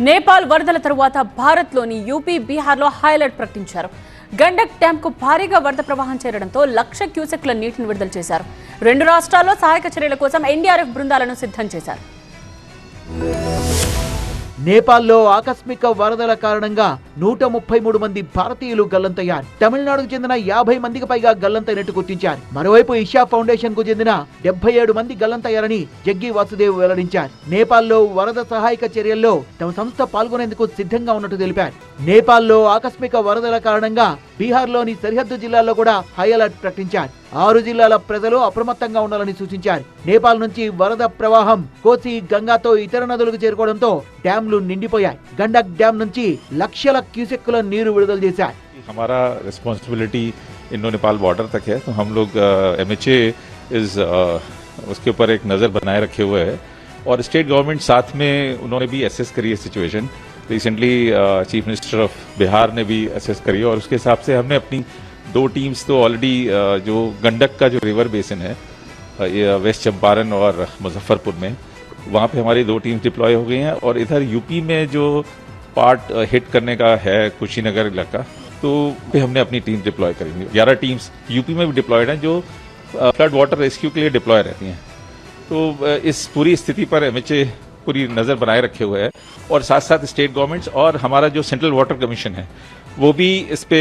నేపాల్ వరదల తరువాత భారత్లోని యూపీ, బీహార్లో హైలైట్ ప్రకటించారు. గండక్ డ్యాంకు భారీగా వరద ప్రవాహం చేరడంతో 1,00,000 క్యూసెక్ల నీటిని విడుదల చేశారు. 2 రాష్ట్రాల్లో సహాయక చర్యల కోసం ఎన్డీఆర్ఎఫ్ బృందాలను సిద్ధం చేశారు. నేపాల్లో ఆకస్మిక వరదల కారణంగా 133 మంది భారతీయులు గల్లంతయ్యారు. తమిళనాడుకు చెందిన 50 మందికి పైగా గల్లంతైనట్టు గుర్తించారు. మరోవైపు ఇషా ఫౌండేషన్ కు చెందిన 77 మంది గల్లంతయ్యారని జగ్గి వాసుదేవ్ వెల్లడించారు. నేపాల్లో వరద సహాయక చర్యల్లో తమ సంస్థ పాల్గొనేందుకు సిద్ధంగా ఉన్నట్టు తెలిపారు. నేపాల్లో ఆకస్మిక వరదల కారణంగా బీహార్లోని సరిహద్దు జిల్లాల్లో కూడా హై అలర్ట్ ప్రకటించారు. 6 జిల్లాల ప్రజలు అప్రమత్తంగా ఉండాలని సూచించారు. నేపాల్ నుంచి వరద ప్రవాహం కోసి, గంగాతో ఇతర నదులకు చేరుకోవడంతో డ్యాంలు నిండిపోయాయి. గండక్ డ్యాం నుంచి లక్షల క్యూసెక్కుల నీరు విడుదల చేశారు. हमारा रिस्पॉन्सिबिलिटी इंडो नेपाल बॉर्डर तक है, तो हम लोग MHA इस उसके ऊपर एक नज़र बनाए रखे हुए है और स्टेट गवर्नमेंट साथ में उन्होंने भी एसेस करी है situation. Recently chief minister of Bihar ने भी एसेस करी और उसके हिसाब से हमने अपनी 2 टीम्स तो ऑलरेडी जो गंडक का जो रिवर बेसिन है वेस्ट चंपारण और मुजफ्फरपुर में, वहाँ पे हमारी 2 टीम्स डिप्लॉय हो गई हैं. और इधर यूपी में जो पार्ट हिट करने का है कुशीनगर इलाका, तो पे हमने अपनी टीम डिप्लॉय करेंगे. 11 टीम्स यूपी में भी डिप्लॉयड हैं जो फ्लड वाटर रेस्क्यू के लिए डिप्लॉय रहती हैं. तो इस पूरी स्थिति पर MHA पूरी नज़र बनाए रखे हुए है और साथ साथ स्टेट गवर्नमेंट्स और हमारा जो सेंट्रल वाटर कमीशन है वो भी इस पे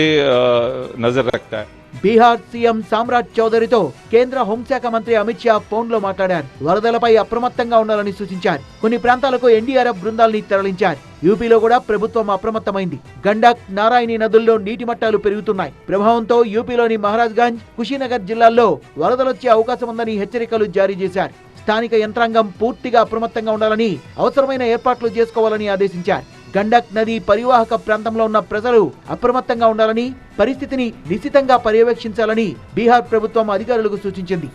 नजर रखता है. బీహార్ సీఎం సామ్రాట్ చౌదరితో కేంద్ర హోంశాఖ మంత్రి అమిత్ షా ఫోన్లో మాట్లాడారు. వరదలపై అప్రమత్తంగా ఉండాలని సూచించారు. కొన్ని ప్రాంతాలకు ఎన్డీఆర్ఎఫ్ బృందాల్ని తరలించారు. యూపీలో కూడా ప్రభుత్వం అప్రమత్తమైంది. గండక్, నారాయణి నదుల్లో నీటి మట్టాలు పెరుగుతున్నాయి. ప్రభావంతో యూపీలోని మహారాజ్గంజ్, కుషీనగర్ జిల్లాల్లో వరదలొచ్చే అవకాశం ఉందని హెచ్చరికలు జారీ చేశారు. స్థానిక యంత్రాంగం పూర్తిగా అప్రమత్తంగా ఉండాలని, అవసరమైన ఏర్పాట్లు చేసుకోవాలని ఆదేశించారు. గండక్ నది పరివాహక ప్రాంతంలో ఉన్న ప్రజలు అప్రమత్తంగా ఉండాలని, పరిస్థితిని నిశితంగా పర్యవేక్షించాలని బీహార్ ప్రభుత్వం అధికారులకు సూచించింది.